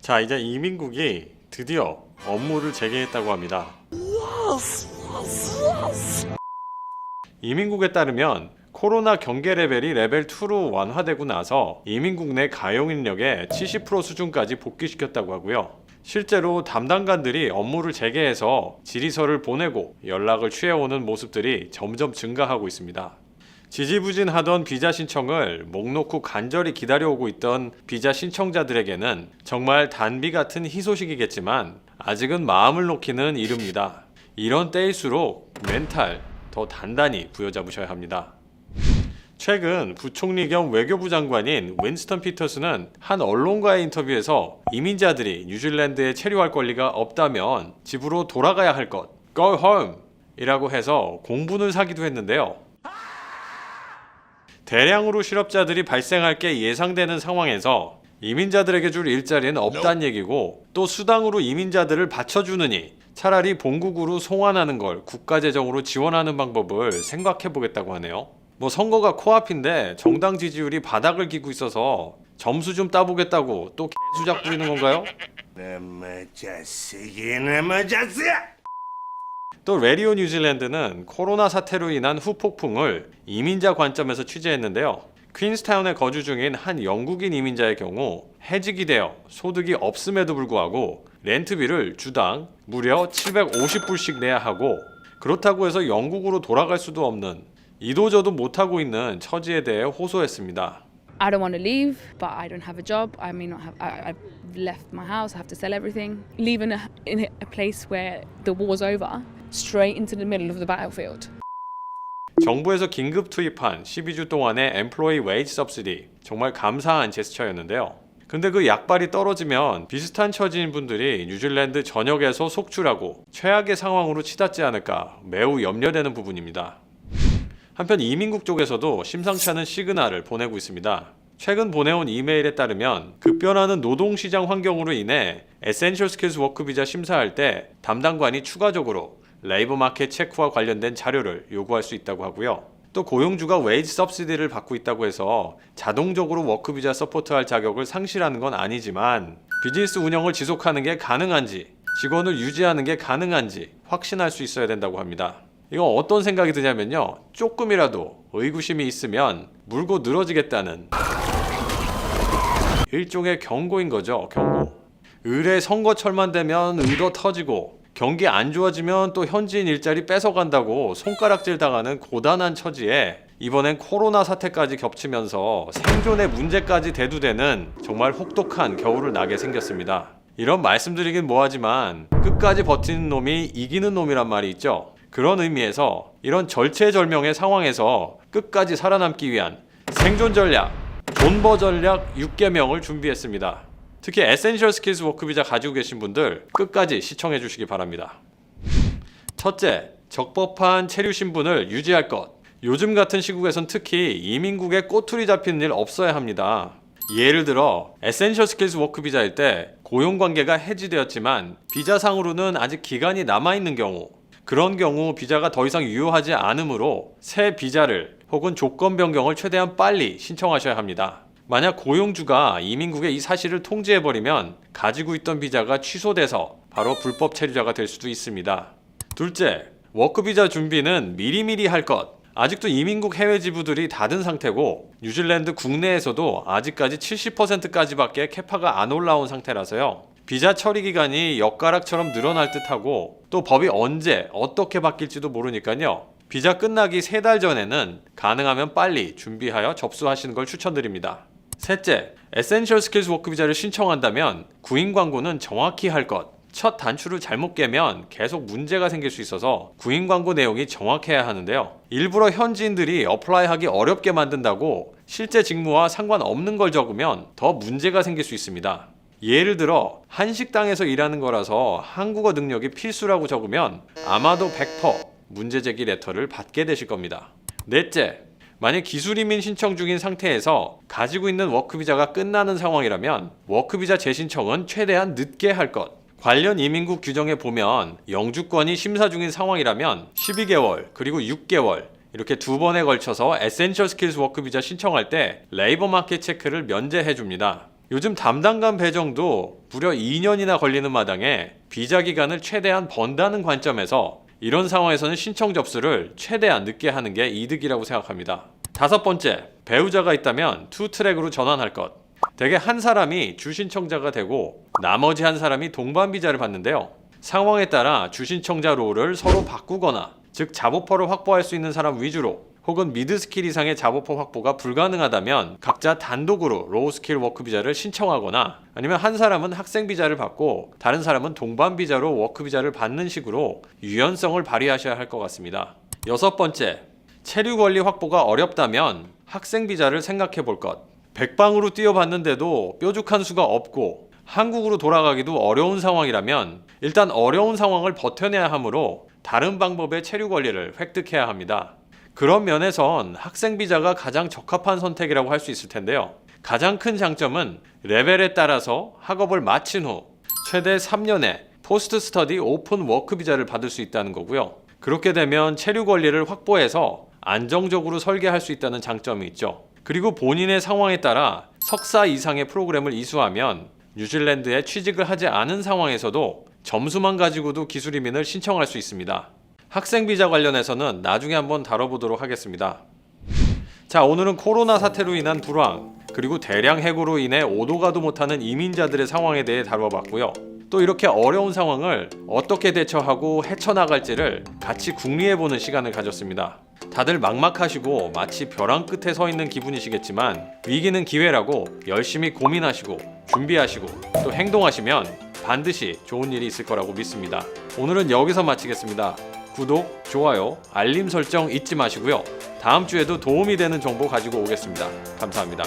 자, 이제 이민국이 드디어 업무를 재개했다고 합니다. 이민국에 따르면 코로나 경계 레벨이 레벨 2로 완화되고 나서 이민국 내 가용 인력의 70% 수준까지 복귀시켰다고 하고요. 실제로 담당관들이 업무를 재개해서 질의서를 보내고 연락을 취해오는 모습들이 점점 증가하고 있습니다. 지지부진하던 비자 신청을 목 놓고 간절히 기다려오고 있던 비자 신청자들에게는 정말 단비 같은 희소식이겠지만 아직은 마음을 놓기는 이릅니다. 이런 때일수록 멘탈 더 단단히 부여잡으셔야 합니다. 최근 부총리 겸 외교부 장관인 윈스턴 피터스는 한 언론과의 인터뷰에서 이민자들이 뉴질랜드에 체류할 권리가 없다면 집으로 돌아가야 할 것, go home 이라고 해서 공분을 사기도 했는데요. 대량으로 실업자들이 발생할 게 예상되는 상황에서 이민자들에게 줄 일자리는 없다는 얘기고, 또 수당으로 이민자들을 받쳐주느니 차라리 본국으로 송환하는 걸 국가재정으로 지원하는 방법을 생각해 보겠다고 하네요. 뭐 선거가 코앞인데 정당 지지율이 바닥을 기고 있어서 점수 좀 따보겠다고 또 개수작 부리는 건가요? 또 라디오 뉴질랜드는 코로나 사태로 인한 후폭풍을 이민자 관점에서 취재했는데요. 퀸스타운에 거주 중인 한 영국인 이민자의 경우 해직이 되어 소득이 없음에도 불구하고 렌트비를 주당 무려 750불씩 내야 하고, 그렇다고 해서 영국으로 돌아갈 수도 없는, 이도저도 못하고 있는 처지에 대해 호소했습니다. I don't want to leave, but I don't have a job. I may not have. I've left my house. I have to sell everything. Leave in a place where the war's over, straight into the middle of the battlefield. 정부에서 긴급 투입한 12주 동안의 Employee Wage Subsidy, 정말 감사한 제스처였는데요. 근데 그 약발이 떨어지면 비슷한 처지인 분들이 뉴질랜드 전역에서 속출하고 최악의 상황으로 치닫지 않을까 매우 염려되는 부분입니다. 한편 이민국 쪽에서도 심상치 않은 시그널을 보내고 있습니다. 최근 보내온 이메일에 따르면 급변하는 노동시장 환경으로 인해 에센셜 스킬스 워크 비자 심사할 때 담당관이 추가적으로 레이버 마켓 체크와 관련된 자료를 요구할 수 있다고 하고요. 또 고용주가 웨이지 서브시디를 받고 있다고 해서 자동적으로 워크 비자 서포트할 자격을 상실하는 건 아니지만, 비즈니스 운영을 지속하는 게 가능한지, 직원을 유지하는 게 가능한지 확신할 수 있어야 된다고 합니다. 이건 어떤 생각이 드냐면요, 조금이라도 의구심이 있으면 물고 늘어지겠다는 일종의 경고인 거죠. 경고. 을의 선거철만 되면 의도 터지고 경기 안 좋아지면 또 현지인 일자리 뺏어간다고 손가락질 당하는 고단한 처지에 이번엔 코로나 사태까지 겹치면서 생존의 문제까지 대두되는 정말 혹독한 겨울을 나게 생겼습니다. 이런 말씀드리긴 뭐하지만 끝까지 버티는 놈이 이기는 놈이란 말이 있죠. 그런 의미에서 이런 절체절명의 상황에서 끝까지 살아남기 위한 생존 전략, 존버 전략 6개명을 준비했습니다. 특히 에센셜 스킬스 워크 비자 가지고 계신 분들 끝까지 시청해 주시기 바랍니다. 첫째, 적법한 체류 신분을 유지할 것. 요즘 같은 시국에선 특히 이민국에 꼬투리 잡히는 일 없어야 합니다. 예를 들어 에센셜 스킬스 워크 비자일 때 고용관계가 해지되었지만 비자상으로는 아직 기간이 남아있는 경우, 그런 경우 비자가 더 이상 유효하지 않으므로 새 비자를 혹은 조건 변경을 최대한 빨리 신청하셔야 합니다. 만약 고용주가 이민국의 이 사실을 통지해버리면 가지고 있던 비자가 취소돼서 바로 불법 체류자가 될 수도 있습니다. 둘째, 워크비자 준비는 미리미리 할 것. 아직도 이민국 해외 지부들이 닫은 상태고 뉴질랜드 국내에서도 아직까지 70%까지밖에 캐파가 안 올라온 상태라서요. 비자 처리 기간이 엿가락처럼 늘어날 듯하고 또 법이 언제 어떻게 바뀔지도 모르니까요. 비자 끝나기 3달 전에는 가능하면 빨리 준비하여 접수하시는 걸 추천드립니다. 셋째, 에센셜 스킬스 워크 비자를 신청한다면 구인 광고는 정확히 할 것. 첫 단추를 잘못 깨면 계속 문제가 생길 수 있어서 구인 광고 내용이 정확해야 하는데요. 일부러 현지인들이 어플라이하기 어렵게 만든다고 실제 직무와 상관없는 걸 적으면 더 문제가 생길 수 있습니다. 예를 들어 한식당에서 일하는 거라서 한국어 능력이 필수라고 적으면 아마도 100% 문제제기 레터를 받게 되실 겁니다. 넷째, 만약 기술이민 신청 중인 상태에서 가지고 있는 워크비자가 끝나는 상황이라면 워크비자 재신청은 최대한 늦게 할 것. 관련 이민국 규정에 보면 영주권이 심사 중인 상황이라면 12개월 그리고 6개월 이렇게 2번에 걸쳐서 에센셜 스킬스 워크비자 신청할 때 레이버 마켓 체크를 면제해 줍니다. 요즘 담당관 배정도 무려 2년이나 걸리는 마당에 비자 기간을 최대한 번다는 관점에서 이런 상황에서는 신청 접수를 최대한 늦게 하는 게 이득이라고 생각합니다. 5번째, 배우자가 있다면 투 트랙으로 전환할 것. 대개 한 사람이 주신청자가 되고 나머지 한 사람이 동반 비자를 받는데요. 상황에 따라 주신청자 롤을 서로 바꾸거나, 즉 잡오퍼를 확보할 수 있는 사람 위주로, 혹은 미드 스킬 이상의 잡오퍼 확보가 불가능하다면 각자 단독으로 로우 스킬 워크 비자를 신청하거나, 아니면 한 사람은 학생 비자를 받고 다른 사람은 동반 비자로 워크 비자를 받는 식으로 유연성을 발휘하셔야 할 것 같습니다. 6번째, 체류 권리 확보가 어렵다면 학생 비자를 생각해 볼 것. 백방으로 뛰어봤는데도 뾰족한 수가 없고 한국으로 돌아가기도 어려운 상황이라면 일단 어려운 상황을 버텨내야 하므로 다른 방법의 체류 권리를 획득해야 합니다. 그런 면에선 학생 비자가 가장 적합한 선택이라고 할 수 있을 텐데요. 가장 큰 장점은 레벨에 따라서 학업을 마친 후 최대 3년의 포스트 스터디 오픈 워크 비자를 받을 수 있다는 거고요. 그렇게 되면 체류 권리를 확보해서 안정적으로 설계할 수 있다는 장점이 있죠. 그리고 본인의 상황에 따라 석사 이상의 프로그램을 이수하면 뉴질랜드에 취직을 하지 않은 상황에서도 점수만 가지고도 기술 이민을 신청할 수 있습니다. 학생 비자 관련해서는 나중에 한번 다뤄보도록 하겠습니다. 자, 오늘은 코로나 사태로 인한 불황, 그리고 대량 해고로 인해 오도 가도 못하는 이민자들의 상황에 대해 다뤄봤고요. 또 이렇게 어려운 상황을 어떻게 대처하고 헤쳐나갈지를 같이 궁리해보는 시간을 가졌습니다. 다들 막막하시고 마치 벼랑 끝에 서 있는 기분이시겠지만 위기는 기회라고 열심히 고민하시고 준비하시고 또 행동하시면 반드시 좋은 일이 있을 거라고 믿습니다. 오늘은 여기서 마치겠습니다. 구독, 좋아요, 알림 설정 잊지 마시고요. 다음 주에도 도움이 되는 정보 가지고 오겠습니다. 감사합니다.